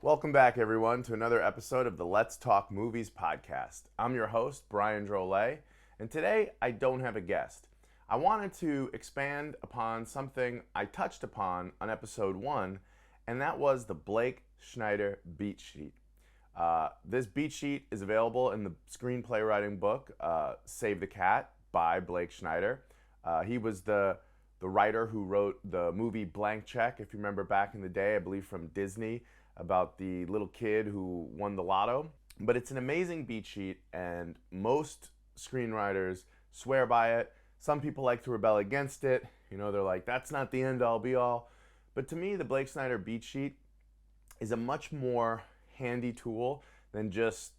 Welcome back, everyone, to another episode of the Let's Talk Movies podcast. I'm your host, Brian Drolet, and today I don't have a guest. I wanted to expand upon something I touched upon on episode 1, and that was the Blake Snyder beat sheet. This beat sheet is available in the screenplay writing book, Save the Cat, by Blake Snyder. He was the writer who wrote the movie Blank Check, if you remember back in the day, I believe from Disney, about the little kid who won the lotto. But it's an amazing beat sheet, and most screenwriters swear by it. Some people like to rebel against it. You know, they're like, that's not the end all be all. But to me, the Blake Snyder beat sheet is a much more handy tool than just,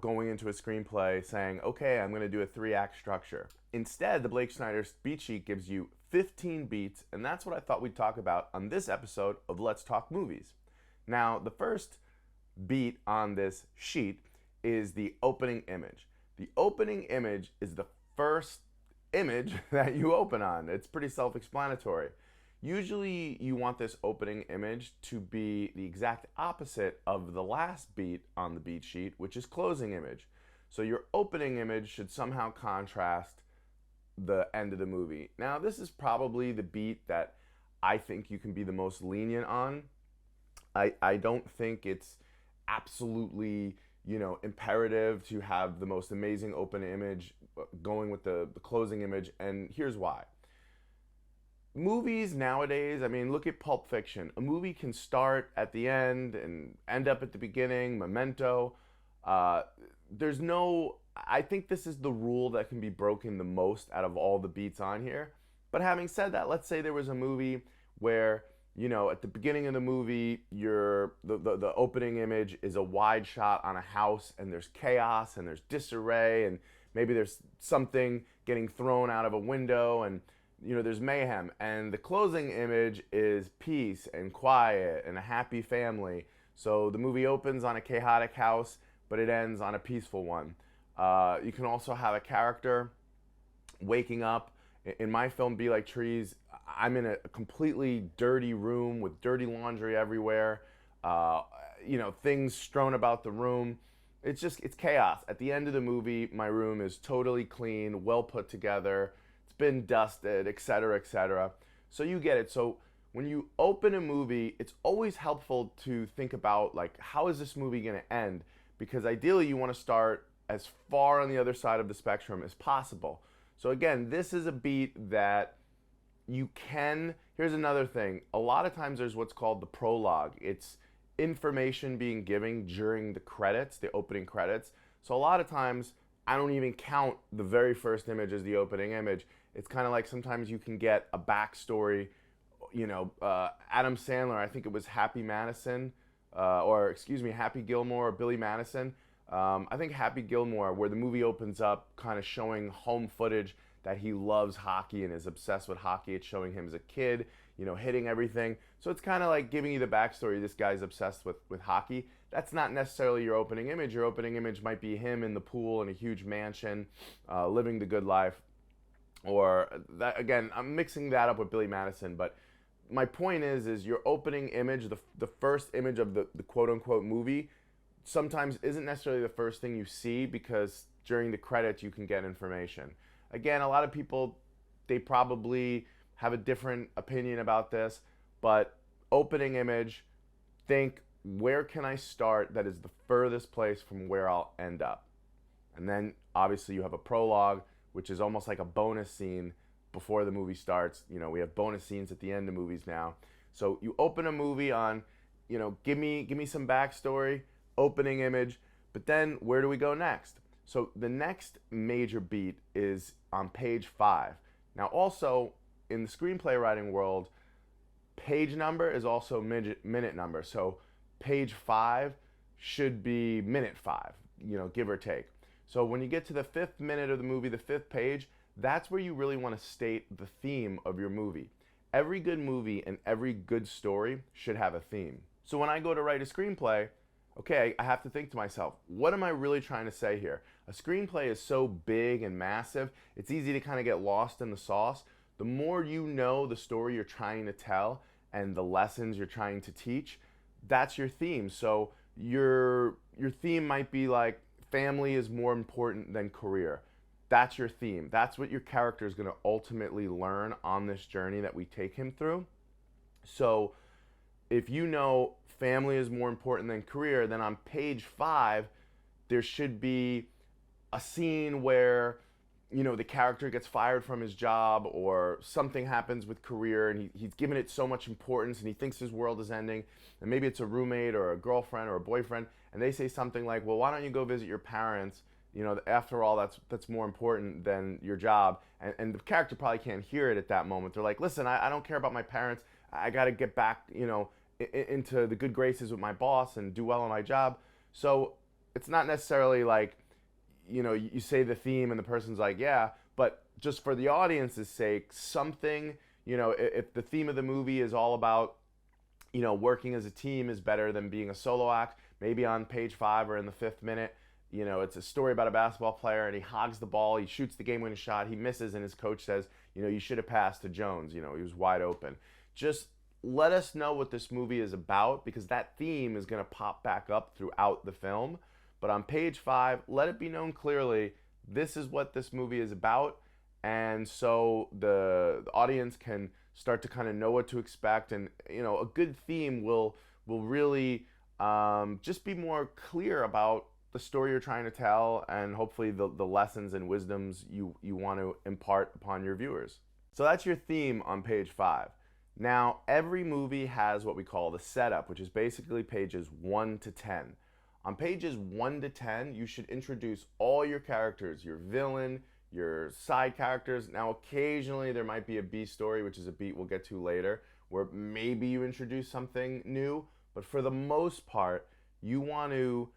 going into a screenplay saying, okay, I'm going to do a 3-act structure. Instead, the Blake Snyder beat sheet gives you 15 beats, and that's what I thought we'd talk about on this episode of Let's Talk Movies. Now, the first beat on this sheet is the opening image. The opening image is the first image that you open on. It's pretty self-explanatory. Usually you want this opening image to be the exact opposite of the last beat on the beat sheet, which is closing image. So your opening image should somehow contrast the end of the movie. Now, this is probably the beat that I think you can be the most lenient on. I don't think it's absolutely, imperative to have the most amazing open image going with the closing image, and here's why. Movies nowadays, look at Pulp Fiction. A movie can start at the end and end up at the beginning, Memento. I think this is the rule that can be broken the most out of all the beats on here. But having said that, let's say there was a movie where, at the beginning of the movie, the opening image is a wide shot on a house, and there's chaos and there's disarray, and maybe there's something getting thrown out of a window, and there's mayhem. And the closing image is peace and quiet and a happy family. So the movie opens on a chaotic house, but it ends on a peaceful one. You can also have a character waking up. In my film, Be Like Trees, I'm in a completely dirty room with dirty laundry everywhere, things strewn about the room. It's chaos. At the end of the movie, my room is totally clean, well put together, it's been dusted, etc., etc. So you get it. So when you open a movie, it's always helpful to think about, how is this movie going to end? Because ideally, you want to start as far on the other side of the spectrum as possible. So again, this is a beat that you can, here's another thing. A lot of times there's what's called the prologue. It's information being given during the credits, the opening credits. So a lot of times I don't even count the very first image as the opening image. It's kind of like sometimes you can get a backstory. Adam Sandler, I think it was Happy Gilmore or Billy Madison. I think Happy Gilmore, where the movie opens up kind of showing home footage that he loves hockey and is obsessed with hockey. It's showing him as a kid, hitting everything. So it's kind of like giving you the backstory. This guy's obsessed with hockey. That's not necessarily your opening image. Your opening image might be him in the pool in a huge mansion, living the good life. Or that, again, I'm mixing that up with Billy Madison, but my point is your opening image, the first image of the quote-unquote movie, sometimes isn't necessarily the first thing you see, because during the credits you can get information. Again, a lot of people, they probably have a different opinion about this, but opening image, think, where can I start that is the furthest place from where I'll end up? And then obviously you have a prologue, which is almost like a bonus scene before the movie starts. We have bonus scenes at the end of movies now. So you open a movie on, give me some backstory, opening image, but then where do we go next? So the next major beat is on page 5. Now also, in the screenplay writing world, page number is also minute number. So page 5 should be minute 5, give or take. So when you get to the 5th minute of the movie, the 5th page, that's where you really want to state the theme of your movie. Every good movie and every good story should have a theme. So when I go to write a screenplay, okay, I have to think to myself, what am I really trying to say here? A screenplay is so big and massive, it's easy to kind of get lost in the sauce. The more you know the story you're trying to tell and the lessons you're trying to teach, that's your theme. So your theme might be like family is more important than career. That's your theme. That's what your character is going to ultimately learn on this journey that we take him through. So if you know family is more important than career, then on page 5 there should be a scene where the character gets fired from his job, or something happens with career and he's given it so much importance and he thinks his world is ending, and maybe it's a roommate or a girlfriend or a boyfriend, and they say something like, well, why don't you go visit your parents, after all, that's more important than your job. And the character probably can't hear it at that moment. They're like, listen, I don't care about my parents. I got to get back into the good graces with my boss and do well on my job. So it's not necessarily like you say the theme and the person's like, yeah, but just for the audience's sake, something, if the theme of the movie is all about, working as a team is better than being a solo act, maybe on page 5 or in the 5th minute, it's a story about a basketball player and he hogs the ball, he shoots the game-winning shot, he misses, and his coach says, you should have passed to Jones, he was wide open. Just let us know what this movie is about, because that theme is going to pop back up throughout the film. But on page 5, let it be known clearly, this is what this movie is about. And so the audience can start to kind of know what to expect. And, a good theme will really just be more clear about the story you're trying to tell, and hopefully the lessons and wisdoms you want to impart upon your viewers. So that's your theme on page 5. Now, every movie has what we call the setup, which is basically pages 1 to 10. On pages 1 to 10, you should introduce all your characters, your villain, your side characters. Now, occasionally there might be a B story, which is a beat we'll get to later, where maybe you introduce something new. But for the most part, you want to,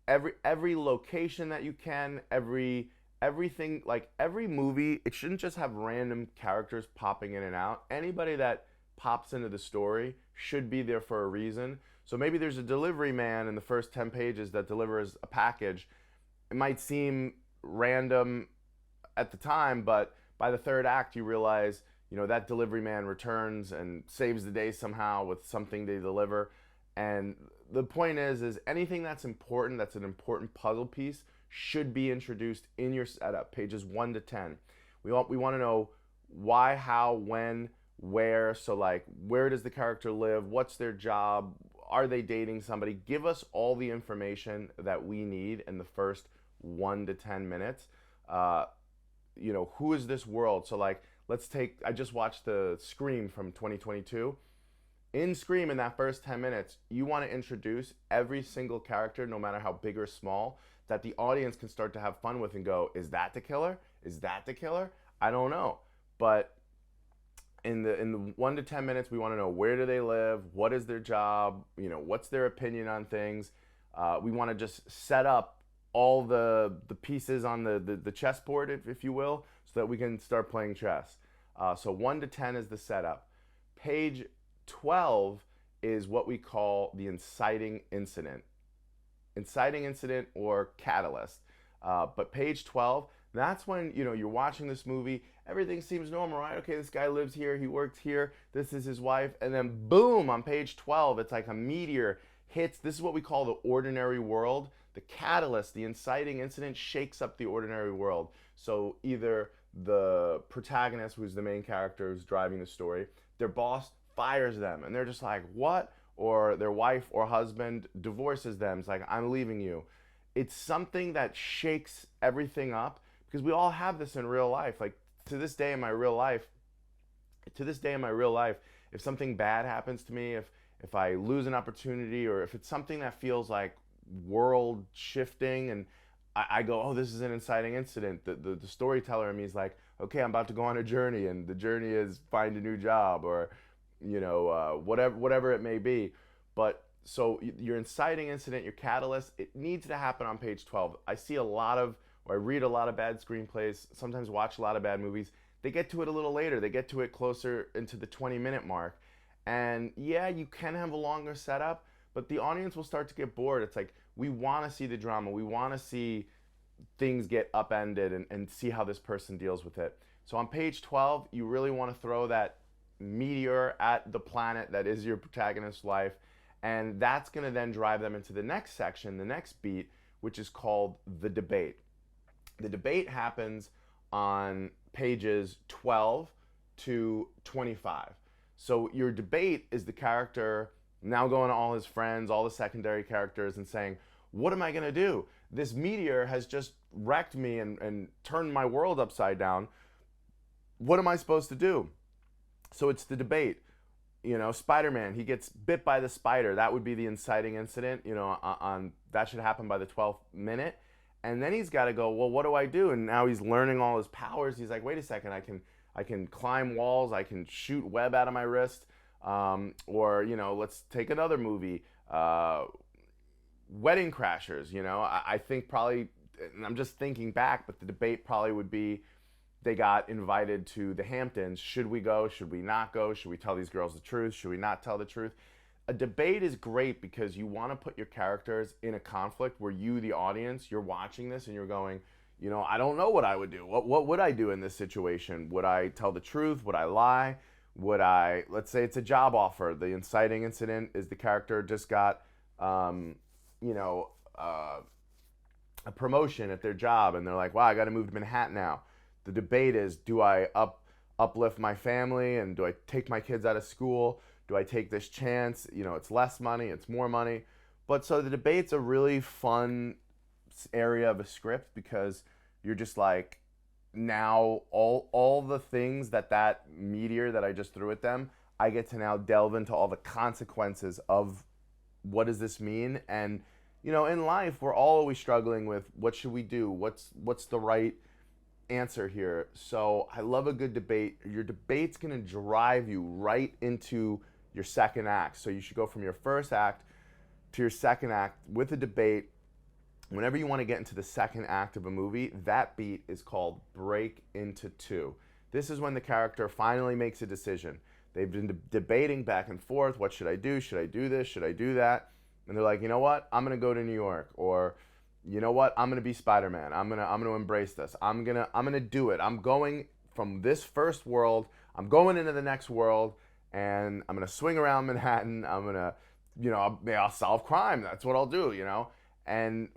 every location that you can, everything, like every movie, it shouldn't just have random characters popping in and out. Anybody that pops into the story should be there for a reason. So maybe there's a delivery man in the first 10 pages that delivers a package. It might seem random at the time, but by the 3rd act you realize, that delivery man returns and saves the day somehow with something they deliver. And the point is anything that's important, that's an important puzzle piece, should be introduced in your setup, pages 1 to 10. We want to know why, how, when, where. So like, where does the character live? What's their job? Are they dating somebody? Give us all the information that we need in the first 1 to 10 minutes. Who is this world? So like, I just watched the Scream from 2022. In Scream, in that first 10 minutes, you want to introduce every single character, no matter how big or small, that the audience can start to have fun with and go, is that the killer? Is that the killer? I don't know. But in the 1 to 10 minutes, we want to know, where do they live? What is their job? What's their opinion on things? We want to just set up all the pieces on the chessboard, if you will, so that we can start playing chess. So 1 to 10 is the setup. Page 12 is what we call the inciting incident. Inciting incident or catalyst. But page 12, that's when you're watching this movie, everything seems normal, right? Okay, this guy lives here, he works here, this is his wife, and then boom, on page 12, it's like a meteor hits. This is what we call the ordinary world. The catalyst, the inciting incident, shakes up the ordinary world. So either the protagonist, who's the main character who's driving the story, their boss fires them and they're just like, what? Or their wife or husband divorces them. It's like, I'm leaving you. It's something that shakes everything up, because we all have this in real life. Like to this day in my real life, if something bad happens to me, if I lose an opportunity, or if it's something that feels like world shifting, and I go, oh, this is an inciting incident, the storyteller in me is like, okay, I'm about to go on a journey, and the journey is find a new job, or whatever it may be. But so your inciting incident, your catalyst, it needs to happen on page 12. I read a lot of bad screenplays, sometimes watch a lot of bad movies. They get to it a little later. They get to it closer into the 20-minute mark. And yeah, you can have a longer setup, but the audience will start to get bored. It's like, we want to see the drama. We want to see things get upended and see how this person deals with it. So on page 12, you really want to throw that meteor at the planet that is your protagonist's life. And that's going to then drive them into the next section, the next beat, which is called the debate. The debate happens on pages 12 to 25. So your debate is the character now going to all his friends, all the secondary characters, and saying, what am I going to do? This meteor has just wrecked me and turned my world upside down. What am I supposed to do? So it's the debate. Spider-Man, he gets bit by the spider. That would be the inciting incident. On that should happen by the 12th minute. And then he's got to go, well, what do I do? And now he's learning all his powers. He's like, wait a second, I can climb walls. I can shoot web out of my wrist. Or let's take another movie, Wedding Crashers. I think probably, and I'm just thinking back, but the debate probably would be, they got invited to the Hamptons. Should we go? Should we not go? Should we tell these girls the truth? Should we not tell the truth? A debate is great because you want to put your characters in a conflict where you, the audience, you're watching this and you're going, I don't know what I would do. What would I do in this situation? Would I tell the truth? Would I lie? Let's say it's a job offer. The inciting incident is the character just got, a promotion at their job and they're like, wow, I got to move to Manhattan now. The debate is, do I uplift my family and do I take my kids out of school? Do I take this chance? It's less money, it's more money. But so the debate's a really fun area of a script because you're just like, now all the things that meteor that I just threw at them, I get to now delve into all the consequences of what does this mean? And, in life, we're all always struggling with what should we do? What's the right answer here? So I love a good debate. Your debate's going to drive you right into your second act. So you should go from your first act to your second act with a debate. Whenever you want to get into the second act of a movie, that beat is called break into two. This is when the character finally makes a decision. They've been debating back and forth. What should I do? Should I do this? Should I do that? And they're like, you know what? I'm going to go to New York. Or, you know what? I'm going to be Spider-Man. I'm going to embrace this. I'm going to do it. I'm going from this first world. I'm going into the next world and I'm going to swing around Manhattan. I'm going to, I'll solve crime. That's what I'll do,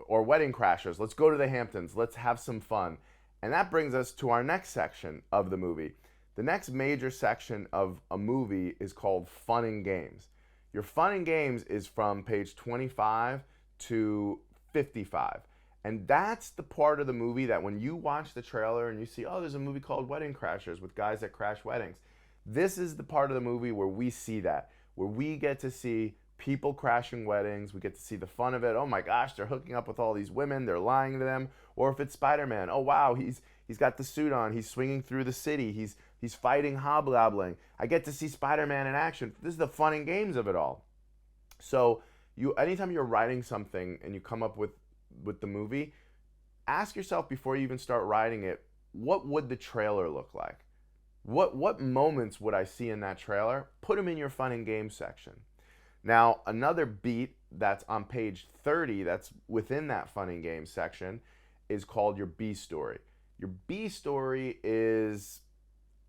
or Wedding Crashers. Let's go to the Hamptons. Let's have some fun. And that brings us to our next section of the movie. The next major section of a movie is called Fun and Games. Your Fun and Games is from page 25 to 55. And that's the part of the movie that when you watch the trailer and you see, oh, there's a movie called Wedding Crashers with guys that crash weddings. This is the part of the movie where we see that, where we get to see people crashing weddings. We get to see the fun of it. Oh my gosh, they're hooking up with all these women. They're lying to them. Or if it's Spider-Man, oh wow, he's got the suit on. He's swinging through the city. He's fighting hobgoblin. I get to see Spider-Man in action. This is the fun and games of it all. So anytime you're writing something and you come up with the movie, ask yourself before you even start writing it, what would the trailer look like? What moments would I see in that trailer? Put them in your fun and games section. Now, another beat that's on page 30 that's within that fun and games section is called your B story. Your B story is,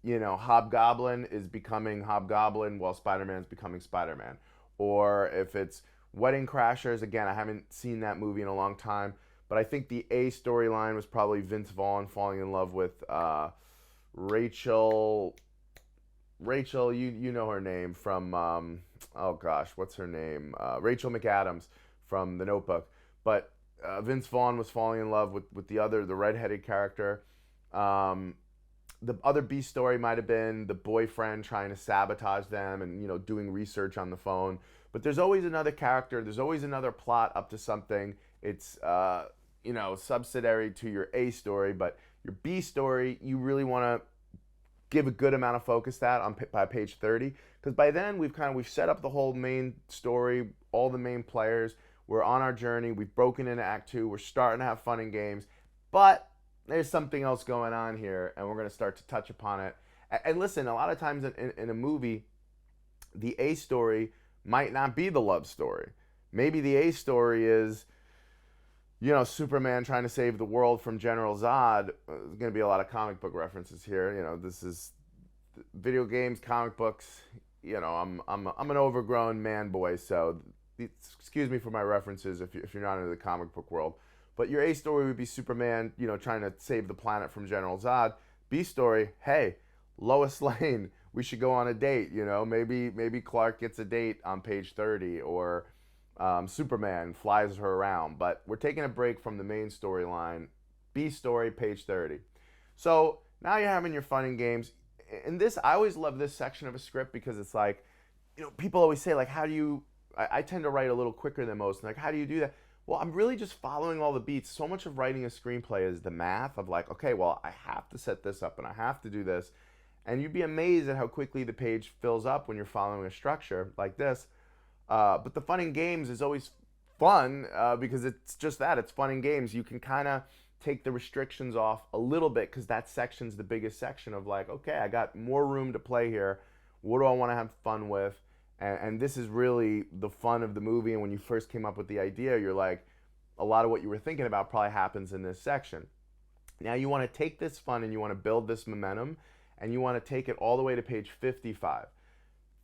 Hobgoblin is becoming Hobgoblin while Spider-Man's becoming Spider-Man. Or if it's Wedding Crashers, again, I haven't seen that movie in a long time, but I think the A storyline was probably Vince Vaughn falling in love with Rachel, you know her name from, what's her name? Rachel McAdams from The Notebook. But Vince Vaughn was falling in love with the redheaded character. The other B story might have been the boyfriend trying to sabotage them and, doing research on the phone. But there's always another character. There's always another plot up to something. It's, subsidiary to your A story. But your B story, you really want to give a good amount of focus by page 30. Because by then, we've set up the whole main story, all the main players. We're on our journey. We've broken into Act 2. We're starting to have fun and games. But there's something else going on here, and we're going to start to touch upon it. And listen, a lot of times in a movie, the A story might not be the love story. Maybe the A story is, Superman trying to save the world from General Zod. There's going to be a lot of comic book references here. This is video games, comic books. I'm an overgrown man boy, so excuse me for my references if you're not into the comic book world, but your A story would be Superman, trying to save the planet from General Zod. B story, hey, Lois Lane, we should go on a date. Maybe Clark gets a date on page 30, or Superman flies her around. But we're taking a break from the main storyline. B story, page 30. So now you're having your fun and games. And this, I always love this section of a script, because it's like, people always say, like, how do you, I tend to write a little quicker than most. And like, how do you do that? Well, I'm really just following all the beats. So much of writing a screenplay is the math of like, okay, well, I have to set this up and I have to do this. And you'd be amazed at how quickly the page fills up when you're following a structure like this. But the fun and games is always fun, because it's just that. It's fun and games. You can kind of take the restrictions off a little bit, because that section's the biggest section of like, okay, I got more room to play here. What do I want to have fun with? And this is really the fun of the movie. And when you first came up with the idea, you're like, a lot of what you were thinking about probably happens in this section. Now you want to take this fun and you want to build this momentum, and you want to take it all the way to page 55.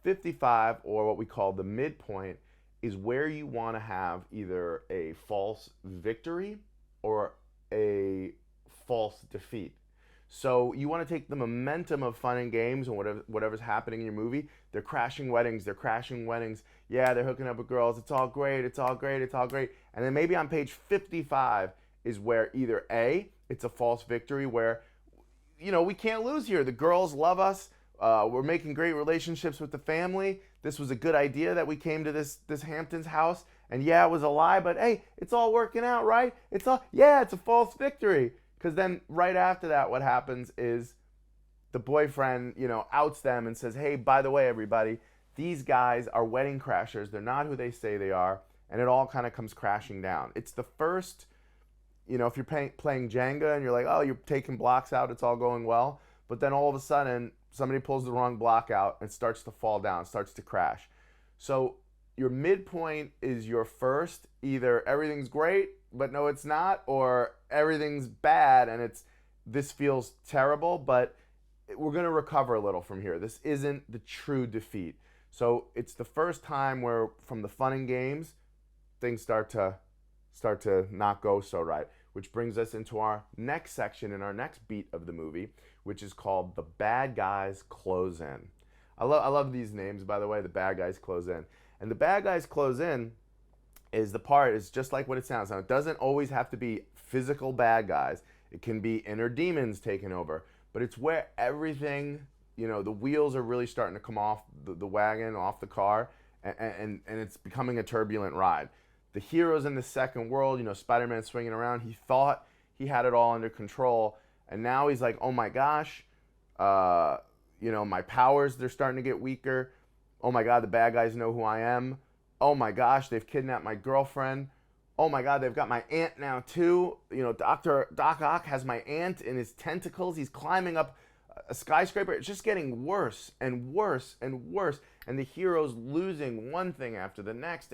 55, or what we call the midpoint, is where you want to have either a false victory or a false defeat. So you want to take the momentum of fun and games and whatever's happening in your movie. They're crashing weddings. Yeah, they're hooking up with girls. It's all great. And then maybe on page 55 is where either A, it's a false victory where, we can't lose here. The girls love us. We're making great relationships with the family. This was a good idea that we came to this Hamptons house. And yeah, it was a lie, but hey, it's all working out, right? It's a false victory. Because then right after that, what happens is the boyfriend, outs them and says, hey, by the way, everybody, these guys are wedding crashers. They're not who they say they are. And it all kind of comes crashing down. It's the first, if you're playing Jenga and you're like, oh, you're taking blocks out, it's all going well. But then all of a sudden, somebody pulls the wrong block out and starts to fall down, starts to crash. So your midpoint is your first, either everything's great, but no, it's not, or everything's bad and this feels terrible, but we're going to recover a little from here. This isn't the true defeat. So it's the first time where, from the fun and games, things start to not go so right, which brings us into our next section in our next beat of the movie, which is called The Bad Guys Close In. I love these names, by the way. The Bad Guys Close In. And The Bad Guys Close In is just like what it sounds. Now, it doesn't always have to be physical bad guys. It can be inner demons taking over. But it's where everything, the wheels are really starting to come off the wagon, off the car, and it's becoming a turbulent ride. The heroes in the second world, Spider-Man swinging around, he thought he had it all under control. And now he's like, oh my gosh, my powers, they're starting to get weaker. Oh my God, the bad guys know who I am. Oh my gosh, they've kidnapped my girlfriend. Oh my God, they've got my aunt now too. Doc Ock has my aunt in his tentacles. He's climbing up a skyscraper. It's just getting worse and worse and worse. And the hero's losing one thing after the next.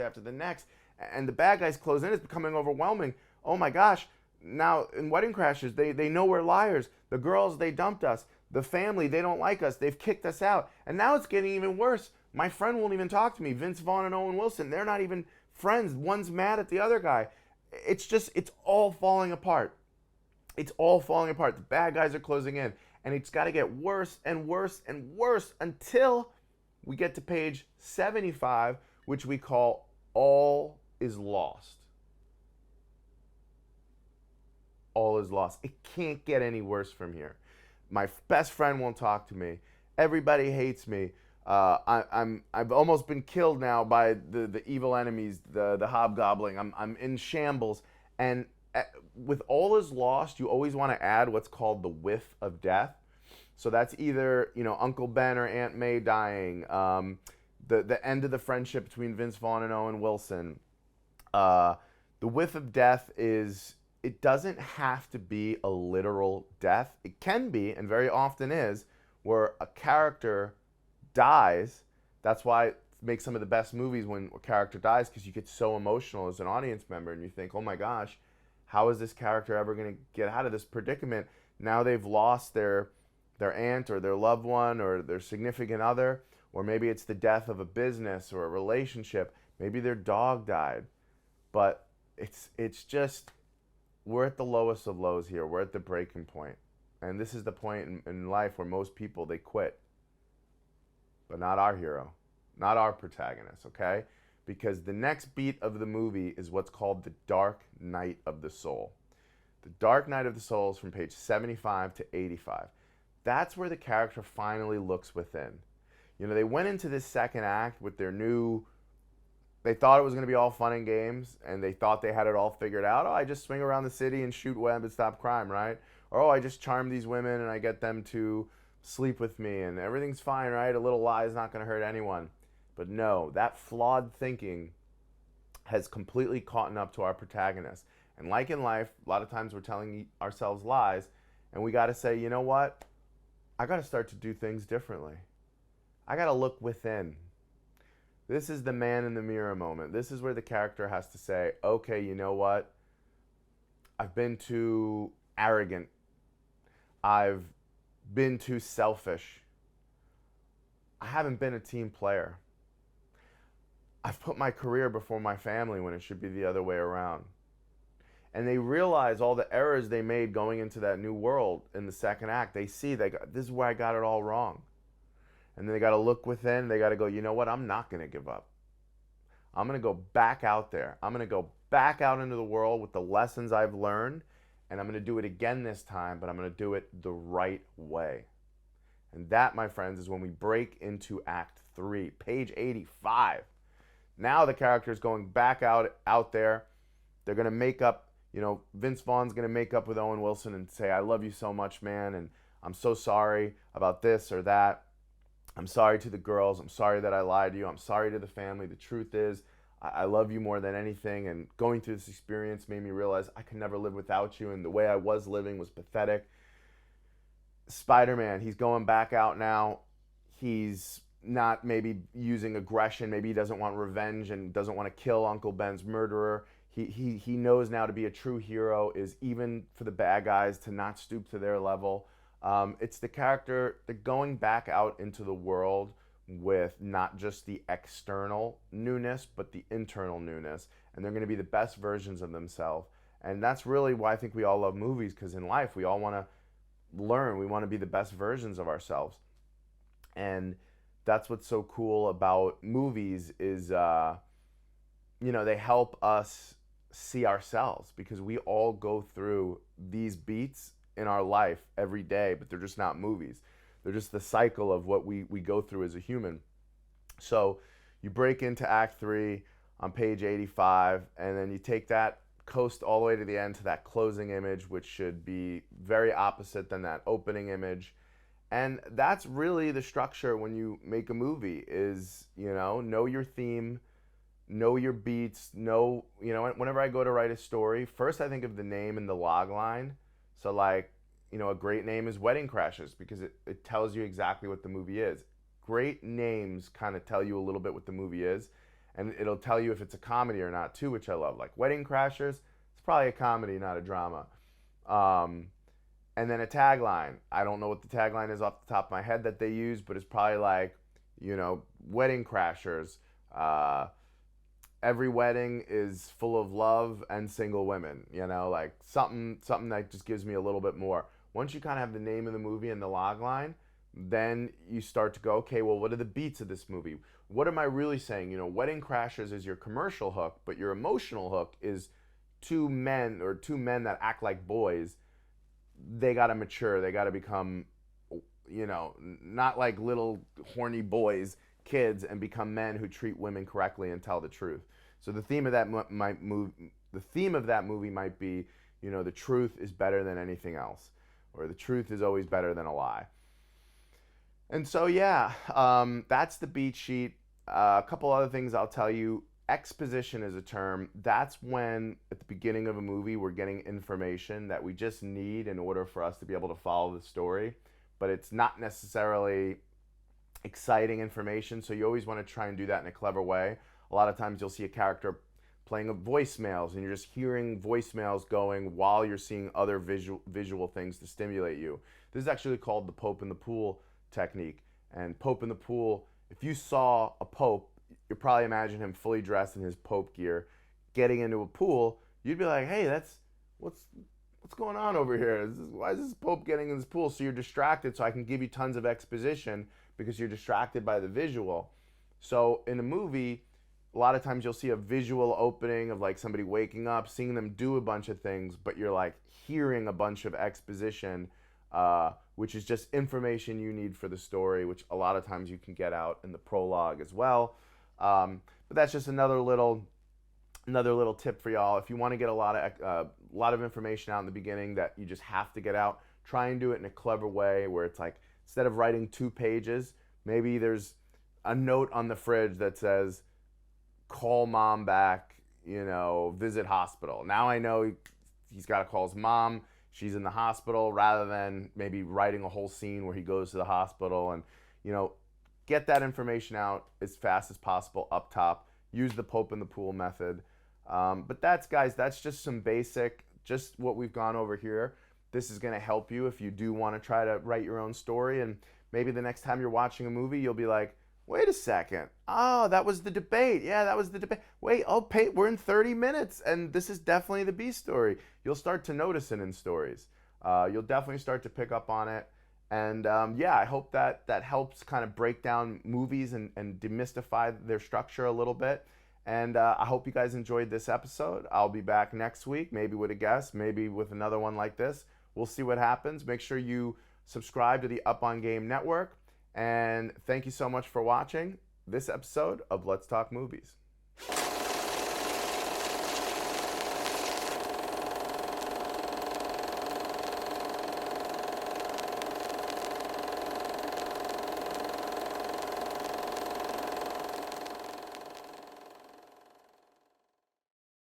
And the bad guys close in. It's becoming overwhelming. Oh my gosh. Now, in Wedding Crashers, they know we're liars. The girls, they dumped us. The family, they don't like us. They've kicked us out. And now it's getting even worse. My friend won't even talk to me. Vince Vaughn and Owen Wilson, they're not even friends. One's mad at the other guy. It's all falling apart. It's all falling apart. The bad guys are closing in. And it's got to get worse and worse and worse until we get to page 75, which we call All is Lost. All is lost. It can't get any worse from here. My best friend won't talk to me. Everybody hates me. I've almost been killed now by the evil enemies, the hobgoblin. I'm in shambles. And with All is Lost, you always want to add what's called the whiff of death. So that's either Uncle Ben or Aunt May dying, the end of the friendship between Vince Vaughn and Owen Wilson. The whiff of death is, it doesn't have to be a literal death. It can be, and very often is, where a character dies. That's why it makes some of the best movies when a character dies, because you get so emotional as an audience member and you think, oh my gosh, how is this character ever going to get out of this predicament? Now they've lost their aunt or their loved one or their significant other, or maybe it's the death of a business or a relationship. Maybe their dog died. But it's just, we're at the lowest of lows here. We're at the breaking point. And this is the point in life where most people, they quit. But not our hero, not our protagonist, okay? Because the next beat of the movie is what's called the Dark Night of the Soul. The Dark Night of the Soul is from page 75 to 85. That's where the character finally looks within. You know, they went into this second act with their new, they thought it was going to be all fun and games, and they thought they had it all figured out. Oh, I just swing around the city and shoot web and stop crime, right? Or, oh, I just charm these women and I get them to sleep with me and everything's fine, right? A little lie is not going to hurt anyone. But no, that flawed thinking has completely caught up to our protagonist. And like in life, a lot of times we're telling ourselves lies, and we got to say, you know what? I got to start to do things differently. I got to look within. This is the man in the mirror moment. This is where the character has to say, okay, you know what? I've been too arrogant. I've been too selfish. I haven't been a team player. I've put my career before my family when it should be the other way around. And they realize all the errors they made going into that new world in the second act. They see, this is where I got it all wrong. And then they got to look within. They got to go, you know what? I'm not going to give up. I'm going to go back out there. I'm going to go back out into the world with the lessons I've learned. And I'm going to do it again this time, but I'm going to do it the right way. And that, my friends, is when we break into Act 3, page 85. Now the character is going back out there. They're going to make up, you know, Vince Vaughn's going to make up with Owen Wilson and say, I love you so much, man, and I'm so sorry about this or that. I'm sorry to the girls. I'm sorry that I lied to you. I'm sorry to the family. The truth is, I love you more than anything, and going through this experience made me realize I could never live without you, and the way I was living was pathetic. Spider-Man, he's going back out now. He's not maybe using aggression. Maybe he doesn't want revenge and doesn't want to kill Uncle Ben's murderer. He knows now to be a true hero is even for the bad guys to not stoop to their level. It's the character, they're going back out into the world with not just the external newness, but the internal newness. And they're going to be the best versions of themselves. And that's really why I think we all love movies, because in life we all want to learn. We want to be the best versions of ourselves. And that's what's so cool about movies is, you know, they help us see ourselves, because we all go through these beats in our life every day, but they're just not movies. They're just the cycle of what we go through as a human. So you break into Act 3 on page 85, and then you take that, coast all the way to the end to that closing image, which should be very opposite than that opening image. And that's really the structure when you make a movie is, you know your theme, know your beats, know, whenever I go to write a story, first I think of the name and the log line. So like, a great name is Wedding Crashers, because it tells you exactly what the movie is. Great names kind of tell you a little bit what the movie is, and it'll tell you if it's a comedy or not too, which I love. Like Wedding Crashers, it's probably a comedy, not a drama. And then a tagline. I don't know what the tagline is off the top of my head that they use, but it's probably like, Wedding Crashers. Every wedding is full of love and single women, like something that just gives me a little bit more. Once you kind of have the name of the movie and the log line, then you start to go, okay, well, what are the beats of this movie? What am I really saying? Wedding Crashers is your commercial hook, but your emotional hook is two men that act like boys. They got to mature. They got to become, not like little horny boys, kids, and become men who treat women correctly and tell the truth. So the theme of that movie might be, the truth is better than anything else, or the truth is always better than a lie. And so, that's the beat sheet. A couple other things I'll tell you. Exposition is a term. That's when, at the beginning of a movie, we're getting information that we just need in order for us to be able to follow the story. But it's not necessarily exciting information, so you always want to try and do that in a clever way. A lot of times you'll see a character playing voicemails, and you're just hearing voicemails going while you're seeing other visual things to stimulate you. This is actually called the Pope in the Pool technique. And Pope in the Pool, if you saw a pope you probably imagine him fully dressed in his Pope gear, getting into a pool. You'd be like, hey, what's going on over here? Why is this Pope getting in this pool? So you're distracted. So I can give you tons of exposition because you're distracted by the visual. So in a movie, a lot of times you'll see a visual opening of like somebody waking up, seeing them do a bunch of things, but you're like hearing a bunch of exposition, which is just information you need for the story, which a lot of times you can get out in the prologue as well. But that's just another little tip for y'all. If you want to get a lot of information out in the beginning that you just have to get out, try and do it in a clever way where it's like, instead of writing 2 pages, maybe there's a note on the fridge that says, call mom back, visit hospital. Now I know he's got to call his mom. She's in the hospital, rather than maybe writing a whole scene where he goes to the hospital. And, get that information out as fast as possible up top. Use the Pope in the pool method. But that's just some basic, just what we've gone over here. This is going to help you if you do want to try to write your own story. And maybe the next time you're watching a movie, you'll be like, wait a second. Oh, that was the debate. Yeah, that was the debate. Wait, we're in 30 minutes, and this is definitely the B story. You'll start to notice it in stories. You'll definitely start to pick up on it. And I hope that helps kind of break down movies and demystify their structure a little bit. And I hope you guys enjoyed this episode. I'll be back next week, maybe with a guest, maybe with another one like this. We'll see what happens. Make sure you subscribe to the Up on Game Network. And thank you so much for watching this episode of Let's Talk Movies.